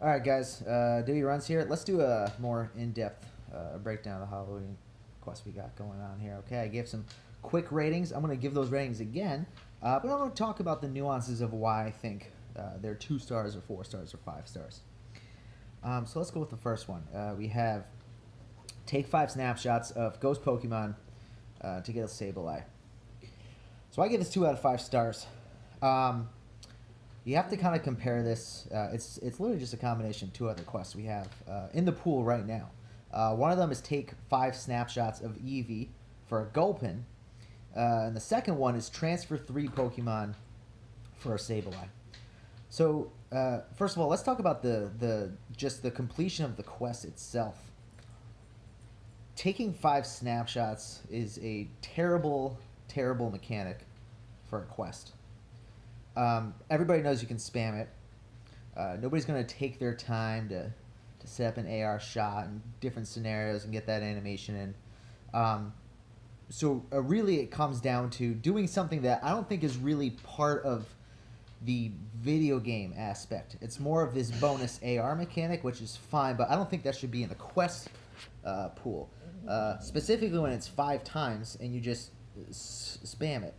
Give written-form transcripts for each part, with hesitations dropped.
All right, guys. Dewey runs here. Let's do a more in-depth breakdown of the Halloween quest we got going on here. Okay, I gave some quick ratings. I'm going to give those ratings again, but I'm going to talk about the nuances of why I think they're 2 stars or 4 stars or 5 stars. So let's go with the first one. We have take 5 snapshots of ghost Pokemon to get a Sableye. So I give this 2 out of 5 stars. You have to kind of compare this. It's literally just a combination of 2 other quests we have in the pool right now. One of them is take 5 snapshots of Eevee for a Gulpin, and the second one is transfer 3 Pokemon for a Sableye. So first of all, let's talk about the completion of the quest itself. Taking 5 snapshots is a terrible mechanic for a quest. Everybody knows you can spam it. Nobody's going to take their time to set up an AR shot in different scenarios and get that animation in. So really it comes down to doing something that I don't think is really part of the video game aspect. It's more of this bonus AR mechanic, which is fine, but I don't think that should be in the quest pool. Specifically when it's 5 times and you just spam it.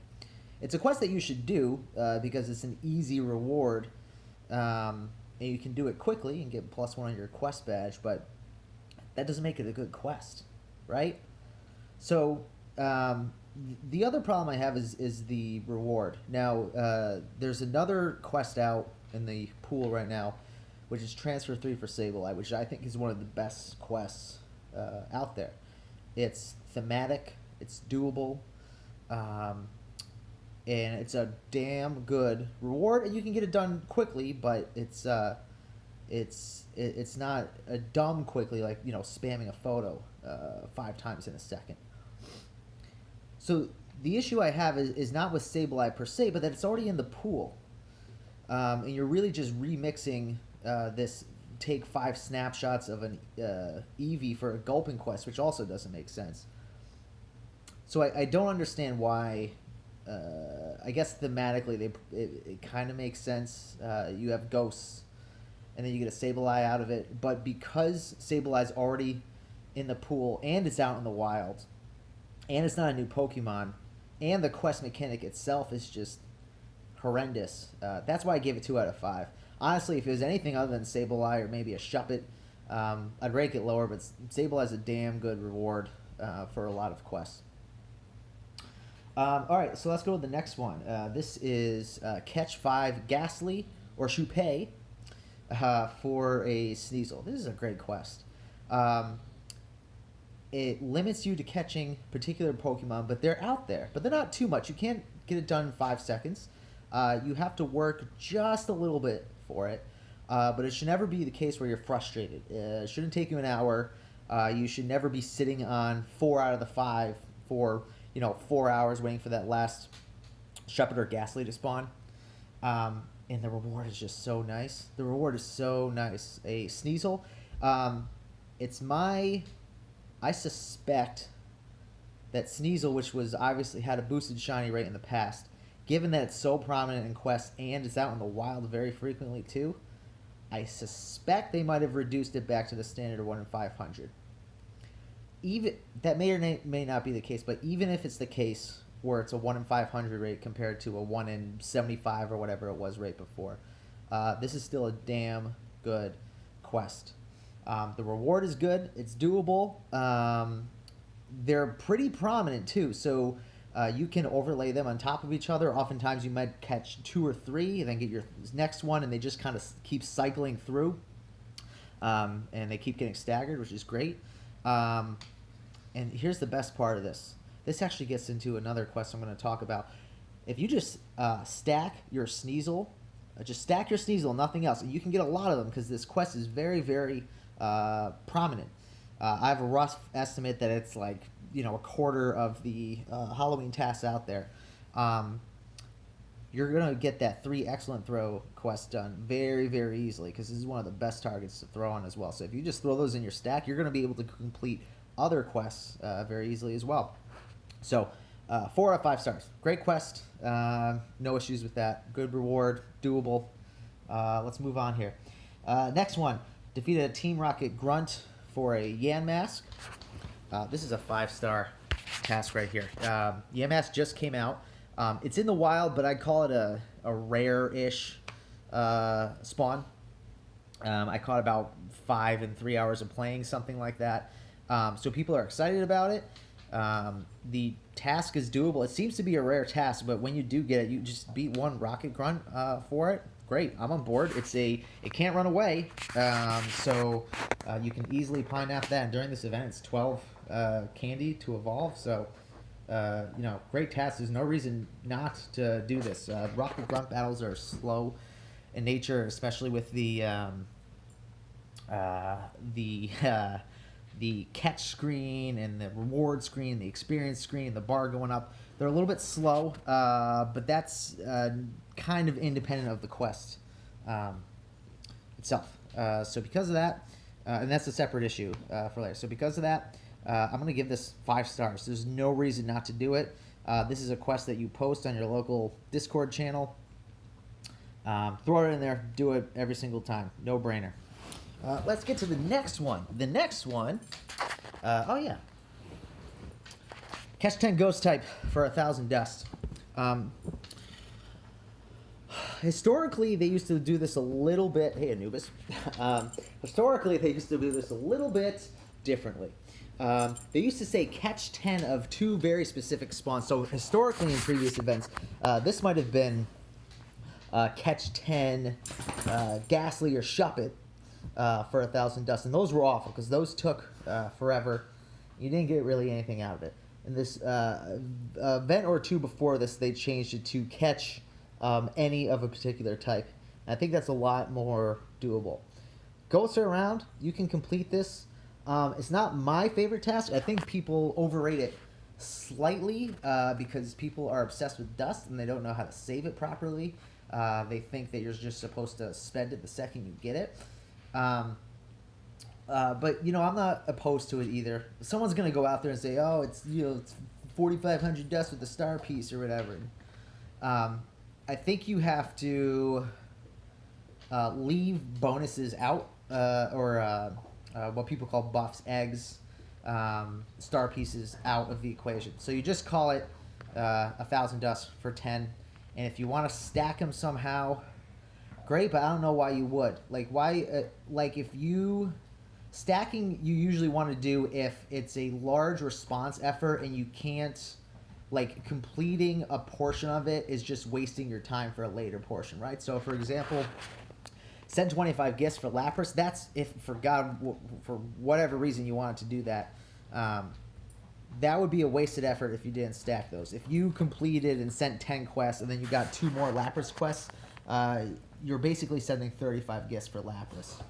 It's a quest that you should do because it's an easy reward, and you can do it quickly and get +1 on your quest badge, but that doesn't make it a good quest, right? So the other problem I have is the reward. Now, there's another quest out in the pool right now, which is Transfer 3 for Sableye, which I think is one of the best quests out there. It's thematic, it's doable, and it's a damn good reward, and you can get it done quickly, but it's not a dumb quickly, like, you know, spamming a photo 5 times in a second. So the issue I have is not with Sableye per se, but that it's already in the pool, and you're really just remixing this take 5 snapshots of an Eevee for a Gulpin quest, which also doesn't make sense. So I don't understand why. I guess thematically it kind of makes sense. You have ghosts, and then you get a Sableye out of it. But because Sableye's already in the pool, and it's out in the wild, and it's not a new Pokemon, and the quest mechanic itself is just horrendous, that's why I gave it 2 out of 5. Honestly, if it was anything other than Sableye or maybe a Shuppet, I'd rank it lower, but Sableye's a damn good reward for a lot of quests. All right, so let's go to the next one. This is catch 5 Ghastly or Shuppet for a Sneasel. This is a great quest. It limits you to catching particular Pokemon, but they're out there. But they're not too much. You can't get it done in 5 seconds. You have to work just a little bit for it. But it should never be the case where you're frustrated. It shouldn't take you an hour. You should never be sitting on 4 out of the 5 for 4 hours waiting for that last Shuppet or Ghastly to spawn. And the reward is just so nice. The reward is so nice. A Sneasel. I suspect that Sneasel, which was obviously had a boosted shiny rate in the past, given that it's so prominent in quests and it's out in the wild very frequently too, I suspect they might have reduced it back to the standard of 1 in 500. Even that may or may not be the case, but even if it's the case where it's a 1 in 500 rate compared to a 1 in 75 or whatever it was rate before, this is still a damn good quest. The reward is good. It's doable. They're pretty prominent too, so you can overlay them on top of each other. Oftentimes you might catch 2 or 3 and then get your next one, and they just kind of keep cycling through, and they keep getting staggered, which is great. And here's the best part of this. This actually gets into another quest I'm going to talk about. If you just stack your Sneasel, nothing else, and you can get a lot of them because this quest is very, very prominent. I have a rough estimate that it's like, a quarter of the Halloween tasks out there. You're going to get that 3 excellent throw quest done very, very easily because this is one of the best targets to throw on as well. So if you just throw those in your stack, you're going to be able to complete other quests very easily as well. So 4 out of 5 stars. Great quest. No issues with that. Good reward. Doable. Let's move on here. Next one, defeated a Team Rocket Grunt for a Yanmask. This is a 5-star task right here. Yanmask just came out. It's in the wild, but I'd call it a rare-ish spawn. I caught about 5 in 3 hours of playing, something like that. So people are excited about it. The task is doable. It seems to be a rare task, but when you do get it, you just beat one Rocket Grunt for it. Great, I'm on board. It can't run away, so you can easily pineapple that. And during this event, it's 12 candy to evolve. So great task. There's no reason not to do this. Rocket Grunt battles are slow in nature, especially with the catch screen and the reward screen, the experience screen, the bar going up. They're a little bit slow, but that's kind of independent of the quest itself. So because of that, and that's a separate issue for later. So because of that, I'm going to give this 5 stars. There's no reason not to do it. This is a quest that you post on your local Discord channel. Throw it in there. Do it every single time. No brainer. Let's get to the next one. The next one, catch 10 ghost type for 1,000 dust. Historically, they used to do this a little bit. Hey, Anubis. Historically, they used to do this a little bit differently. They used to say catch 10 of 2 very specific spawns. So historically, in previous events, this might have been catch 10 Ghastly or Shuppet for 1,000 dust, and those were awful because those took forever. You didn't get really anything out of it. In this event or 2 before this, they changed it to catch any of a particular type. And I think that's a lot more doable. Ghosts are around. You can complete this. It's not my favorite task. I think people overrate it slightly because people are obsessed with dust and they don't know how to save it properly. They think that you're just supposed to spend it the second you get it. But I'm not opposed to it either. Someone's gonna go out there and say, "Oh, it's 4,500 dust with the star piece or whatever." I think you have to leave bonuses out, or what people call buffs, eggs, star pieces out of the equation. So you just call it 1,000 dust for 10, and if you want to stack them somehow, great. But I don't know why you would. If you stacking, you usually want to do if it's a large response effort and you can't. Completing a portion of it is just wasting your time for a later portion, right? So, for example, send 25 gifts for Lapras. That's if, for whatever reason you wanted to do that. That would be a wasted effort if you didn't stack those. If you completed and sent 10 quests and then you got 2 more Lapras quests, you're basically sending 35 gifts for Lapras.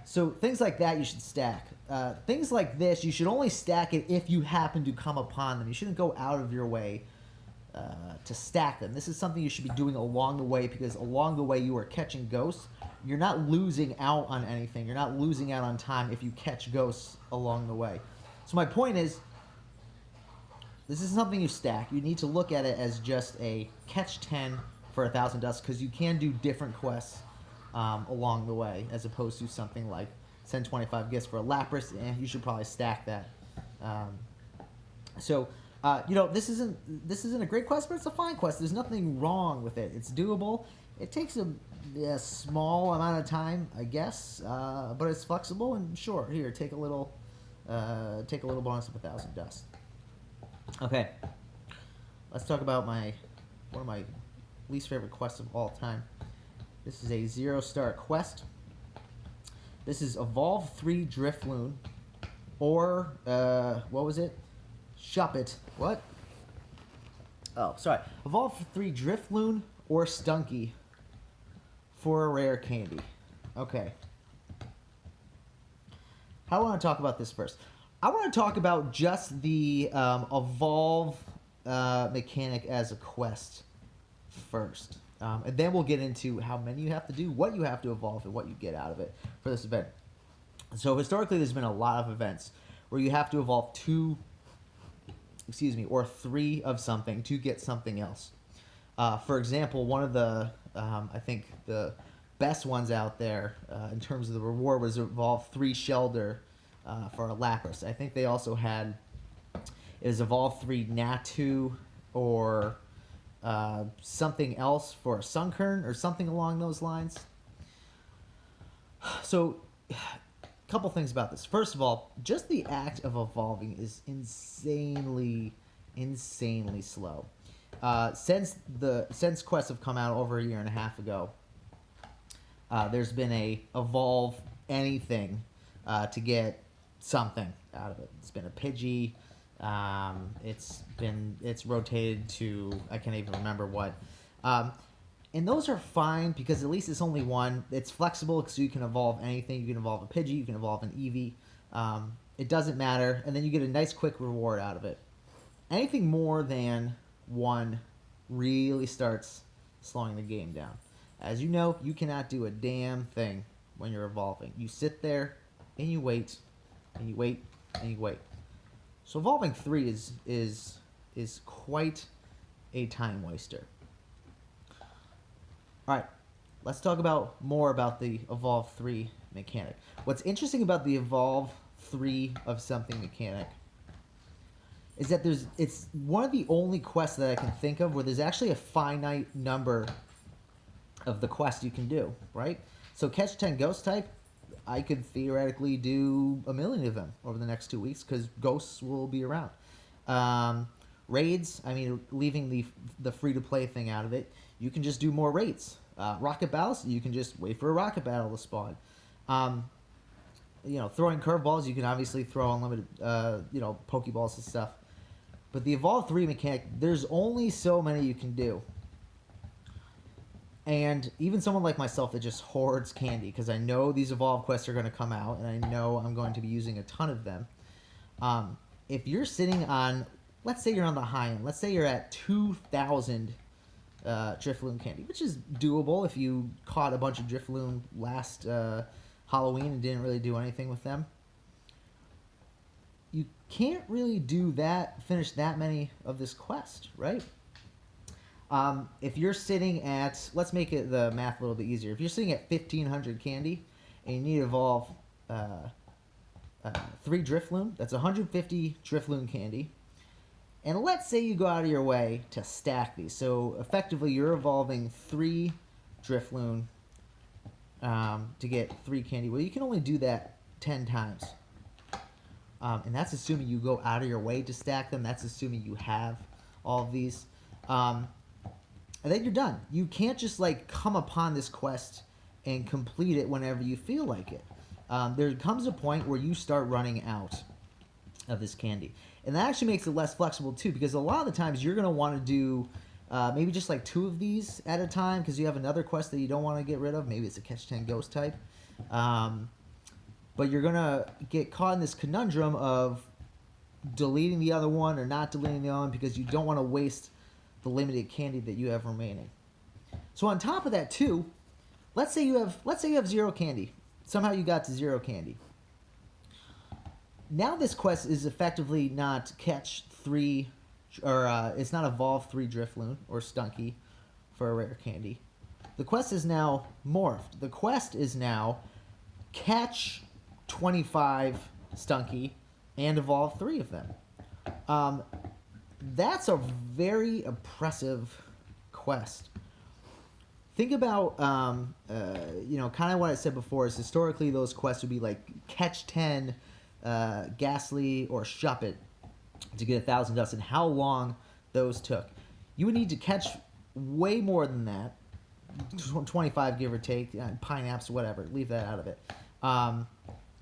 So things like that you should stack. Things like this, you should only stack it if you happen to come upon them. You shouldn't go out of your way to stack them. This is something you should be doing along the way, because along the way you are catching ghosts. You're not losing out on anything. You're not losing out on time if you catch ghosts along the way. So my point is, this is something you stack. You need to look at it as just a catch 10 for 1,000 dust, because you can do different quests along the way, as opposed to something like send 25 gifts for a Lapras. You should probably stack that. This isn't a great quest, but it's a fine quest. There's nothing wrong with it. It's doable. It takes a small amount of time, I guess, but it's flexible. And sure, here, take a little bonus of 1,000 dust. Okay, let's talk about one of my least favorite quests of all time. This is a 0-star quest. This is Evolve 3 Drifloon, or, what was it? Shuppet. What? Oh, sorry. Evolve 3 Drifloon or Stunky for a rare candy. Okay. How do I want to talk about this first? I want to talk about just the Evolve mechanic as a quest first. And then we'll get into how many you have to do, what you have to evolve, and what you get out of it for this event. So historically, there's been a lot of events where you have to evolve 2, or 3 of something to get something else. For example, one of the, I think the best ones out there in terms of the reward was Evolve 3 Shelder for a Lapras. I think they also had is Evolve 3 Natu or something else for a Sunkern or something along those lines. So, a couple things about this. First of all, just the act of evolving is insanely slow. Since quests have come out over a year and a half ago, there's been a evolve anything to get something out of it. It's been a Pidgey. It's rotated to I can't even remember what. And those are fine because at least it's only one. It's flexible because you can evolve anything. You can evolve a Pidgey. You can evolve an Eevee. It doesn't matter. And then you get a nice quick reward out of it. Anything more than one really starts slowing the game down. As you know, you cannot do a damn thing when you're evolving. You sit there and you wait and you wait and you wait. So evolving 3 is quite a time waster. All right, let's talk more about the Evolve 3 mechanic. What's interesting about the Evolve 3 of something mechanic is that it's one of the only quests that I can think of where there's actually a finite number of the quests you can do, right? So catch 10 ghost type, I could theoretically do a million of them over the next 2 weeks because ghosts will be around. Raids, I mean, leaving the free-to-play thing out of it, you can just do more raids. Rocket battles, you can just wait for a rocket battle to spawn. Throwing curveballs, you can obviously throw unlimited, Pokeballs and stuff. But the Evolve 3 mechanic, there's only so many you can do. And even someone like myself that just hoards candy, because I know these Evolve quests are going to come out, and I know I'm going to be using a ton of them. If you're sitting on, let's say you're on the high end, let's say you're at 2,000 Drifloon candy, which is doable if you caught a bunch of Drifloon last Halloween and didn't really do anything with them. You can't really finish that many of this quest, right? If you're sitting at, let's make it the math a little bit easier. If you're sitting at 1,500 candy and you need to evolve 3 Drifloon, that's 150 Drifloon candy. And let's say you go out of your way to stack these. So effectively you're evolving 3 Drifloon to get 3 candy. Well, you can only do that 10 times. And that's assuming you go out of your way to stack them. That's assuming you have all of these. And then you're done. You can't just come upon this quest and complete it whenever you feel like it. There comes a point where you start running out of this candy. And that actually makes it less flexible too, because a lot of the times you're going to want to do maybe just 2 of these at a time because you have another quest that you don't want to get rid of. Maybe it's a catch 10 ghost type. But you're going to get caught in this conundrum of deleting the other one or not deleting the other one because you don't want to waste the limited candy that you have remaining. So on top of that too, let's say you have 0 candy. Somehow you got to 0 candy. Now this quest is effectively not catch 3, or it's not evolve 3 Drifloon or Stunky for a rare candy. The quest is now morphed. The quest is now catch 25 Stunky and evolve 3 of them. That's a very oppressive quest. Think about, kind of what I said before is historically those quests would be catch 10 Ghastly or Shuppet to get 1,000 dust, and how long those took. You would need to catch way more than that, 25 give or take, Pineapps, whatever, leave that out of it.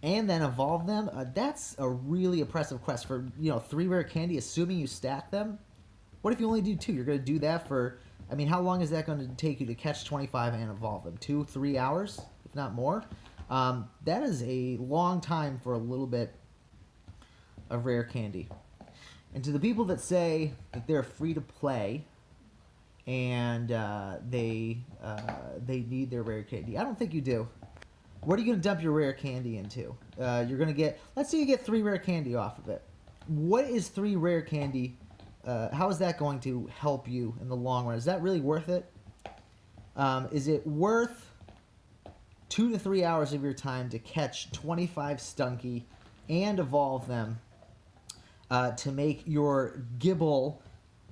And then evolve them. That's a really oppressive quest for 3 rare candy, assuming you stack them. What if you only do 2? You're going to do that for, how long is that going to take you to catch 25 and evolve them? 2-3 hours, if not more. That is a long time for a little bit of rare candy. And to the people that say that they're free to play and they need their rare candy, I don't think you do. What are you going to dump your rare candy into? You're going to get, let's say you get 3 rare candy off of it. What is 3 rare candy? How is that going to help you in the long run? Is that really worth it? Is it worth 2 to 3 hours of your time to catch 25 Stunky and evolve them to make your Gibble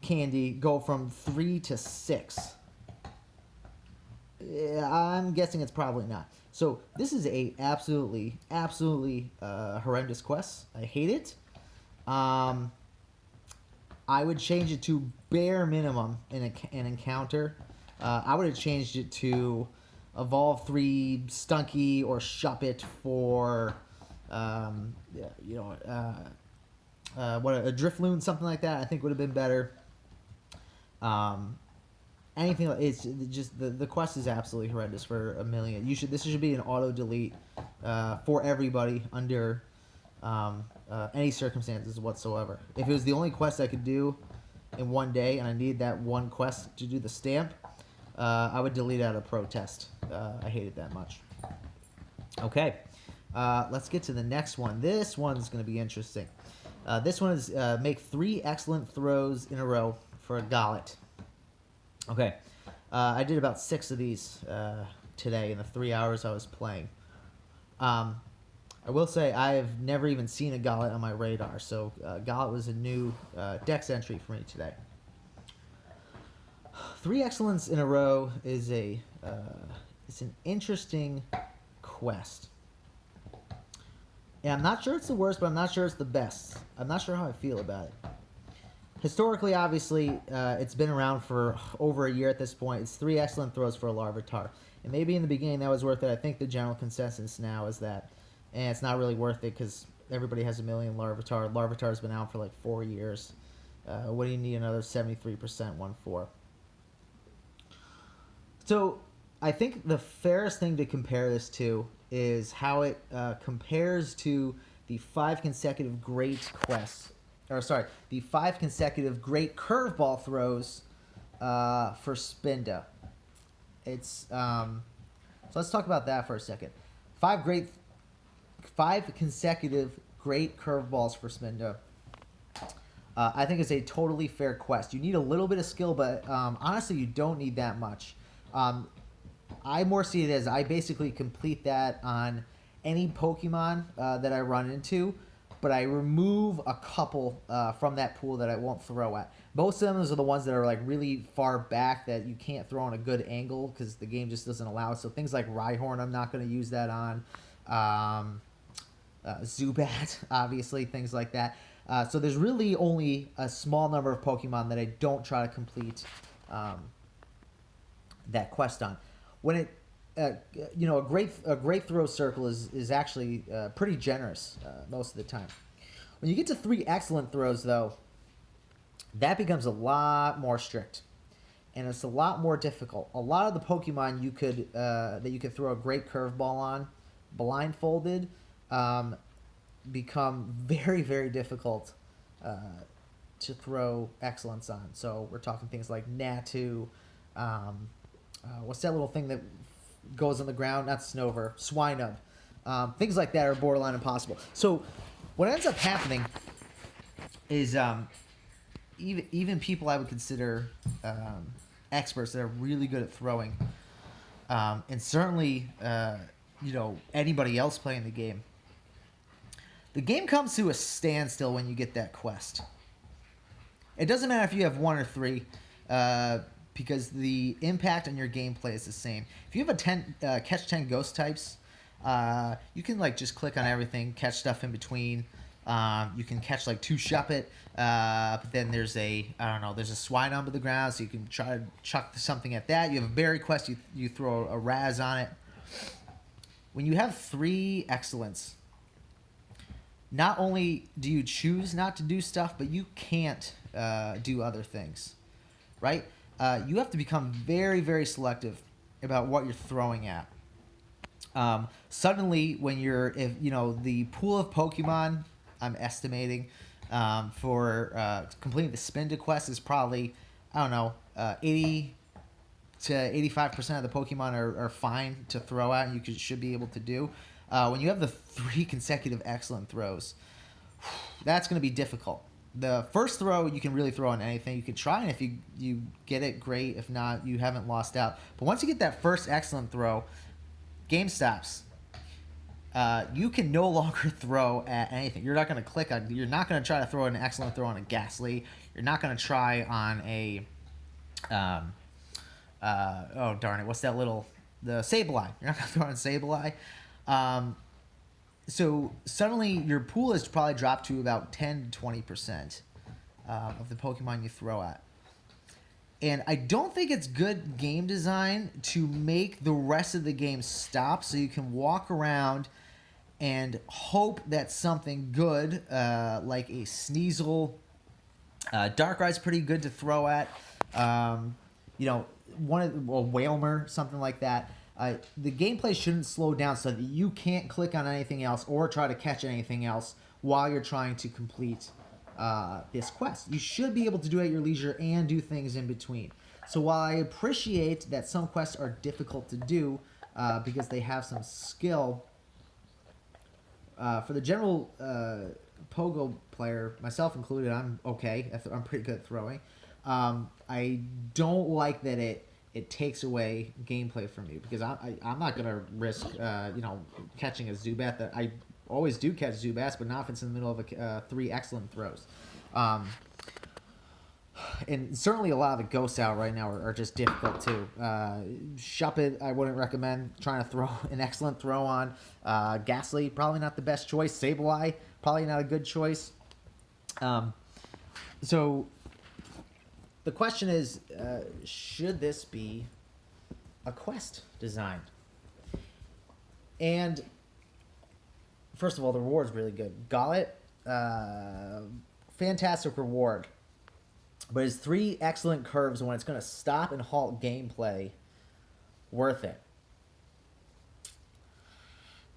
candy go from 3 to 6. I'm guessing it's probably not. So this is a absolutely horrendous quest. I hate it. I would change it to bare minimum in an encounter. I would have changed it to evolve 3 Stunky or Shuppet for what a Drifloon, something like that. I think would have been better. Anything, it's just the quest is absolutely horrendous for a million. This should be an auto delete for everybody under any circumstances whatsoever. If it was the only quest I could do in one day and I need that one quest to do the stamp, I would delete out a protest. I hate it that much. Okay, let's get to the next one. This one's going to be interesting. This one is make 3 excellent throws in a row for a Golett. Okay, I did about 6 of these today in the 3 hours I was playing. I will say I've never even seen a Golett on my radar, so Golett was a new Dex entry for me today. 3 excellence in a row is it's an interesting quest. And I'm not sure it's the worst, but I'm not sure it's the best. I'm not sure how I feel about it. Historically, obviously, it's been around for over a year at this point. It's 3 excellent throws for a Larvitar. And maybe in the beginning that was worth it. I think the general consensus now is that it's not really worth it because everybody has a million Larvitar. Larvitar's been out for like 4 years. What do you need another 73% one for? So I think the fairest thing to compare this to is how it compares to the 5 consecutive great quests. The 5 consecutive great curveball throws for Spinda. It's so let's talk about that for a second. 5 consecutive great curveballs for Spinda. I think it's a totally fair quest. You need a little bit of skill, but honestly, you don't need that much. I more see it as I basically complete that on any Pokemon that I run into, but I remove a couple from that pool that I won't throw at. Most of them are the ones that are like really far back that you can't throw on a good angle because the game just doesn't allow it. So things like Rhyhorn, I'm not going to use that on. Zubat, obviously, things like that. So there's really only a small number of Pokemon that I don't try to complete that quest on. When it a great throw circle is actually pretty generous most of the time. When you get to 3 excellent throws, though, that becomes a lot more strict, and it's a lot more difficult. A lot of the Pokemon that you could throw a great curveball on, blindfolded, become very, very difficult to throw excellence on. So we're talking things like Natu. What's that little thing that goes on the ground? Not Snover, Swinub. Things like that are borderline impossible. So what ends up happening is even people I would consider experts that are really good at throwing, and certainly anybody else playing the game. The game comes to a standstill when you get that quest. It doesn't matter if you have 1 or 3. Because the impact on your gameplay is the same. If you have catch 10 ghost types, you can like just click on everything, catch stuff in between. You can catch like 2 Shuppet, but then there's a Swine onto the ground, so you can try to chuck something at that. You have a berry quest, you throw a Raz on it. When you have 3 excellence, not only do you choose not to do stuff, but you can't do other things, right? You have to become very, very selective about what you're throwing at. Suddenly, the pool of Pokemon, I'm estimating, for completing the Spinda quest is probably, 80 to 85% of the Pokemon are fine to throw at, and you should be able to do. When you have the 3 consecutive excellent throws, that's going to be difficult. The first throw, you can really throw on anything. You can try, and if you get it, great. If not, you haven't lost out. But once you get that first excellent throw, game stops. You can no longer throw at anything. You're not going to click on. You're not going to try to throw an excellent throw on a Ghastly. You're not going to try on a. Oh darn it! What's that little the Sableye? You're not going to throw on Sableye. So suddenly your pool has probably dropped to about 10 to 20% of the Pokemon you throw at. And I don't think it's good game design to make the rest of the game stop so you can walk around and hope that something good, like a Sneasel, Darkrai's pretty good to throw at. One of Wailmer, something like that. The gameplay shouldn't slow down so that you can't click on anything else or try to catch anything else while you're trying to complete this quest. You should be able to do it at your leisure and do things in between. So while I appreciate that some quests are difficult to do because they have some skill, for the general Pogo player, myself included, I'm okay. I'm pretty good at throwing. I don't like that it takes away gameplay from you because I'm not gonna risk catching a Zubat that I always do catch Zubats, but not if it's in the middle of 3 excellent throws. And certainly a lot of the ghosts out right now are just difficult too. Shuppet, I wouldn't recommend trying to throw an excellent throw on. Ghastly, probably not the best choice. Sableye, probably not a good choice. So the question is, should this be a quest design? And first of all, the reward's really good. Golett, fantastic reward. But is 3 excellent curves when it's going to stop and halt gameplay worth it?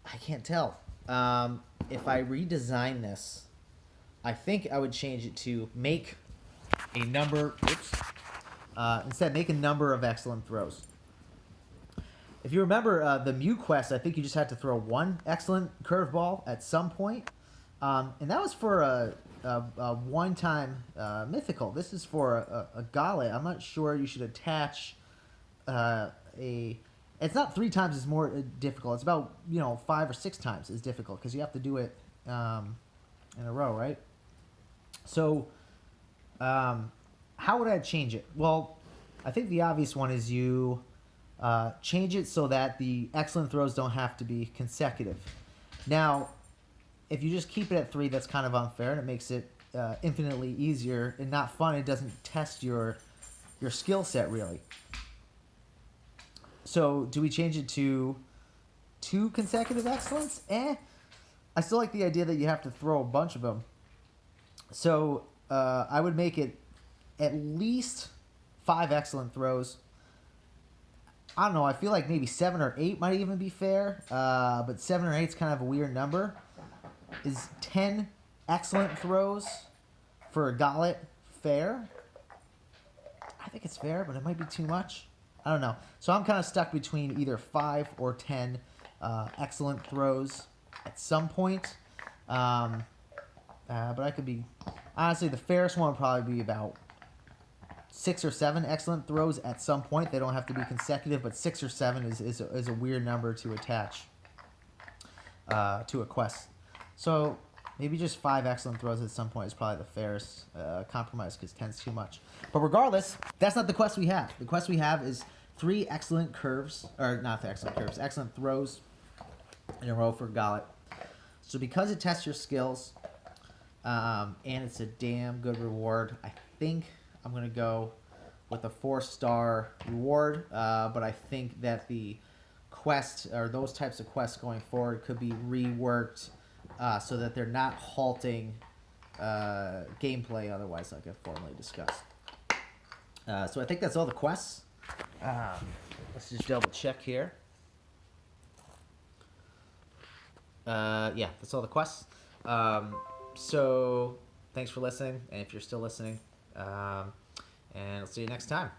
I can't tell. If I redesign this, I think I would change it to make a number... instead, make a number of excellent throws. If you remember the Mew quest, I think you just had to throw 1 excellent curveball at some point. And that was for a one-time mythical. This is for a Golett. I'm not sure you should attach It's not 3 times as more difficult. It's about 5 or 6 times as difficult because you have to do it in a row, right? So, how would I change it? Well, I think the obvious one is you change it so that the excellent throws don't have to be consecutive. Now, if you just keep it at 3, that's kind of unfair, and it makes it infinitely easier and not fun. It doesn't test your skill set, really. So, do we change it to 2 consecutive excellence? I still like the idea that you have to throw a bunch of them. So, I would make it at least 5 excellent throws. I don't know, I feel like maybe 7 or 8 might even be fair, but 7 or 8 is kind of a weird number. Is 10 excellent throws for a Golett fair? I think it's fair, but it might be too much. I don't know. So I'm kind of stuck between either 5 or 10 excellent throws at some point. But I could be... Honestly, the fairest one would probably be about 6 or 7 excellent throws at some point. They don't have to be consecutive, but 6 or 7 is a weird number to attach to a quest. So maybe just 5 excellent throws at some point is probably the fairest compromise because 10's too much. But regardless, that's not the quest we have. The quest we have is 3 excellent curves, or not excellent curves, excellent throws in a row for Golett. So because it tests your skills, and it's a damn good reward, I think I'm going to go with a 4-star reward, but I think that the quest, or those types of quests going forward, could be reworked so that they're not halting gameplay otherwise, like I've formerly discussed. So I think that's all the quests. Let's just double check here. Yeah, that's all the quests. So thanks for listening, and if you're still listening, and I'll see you next time.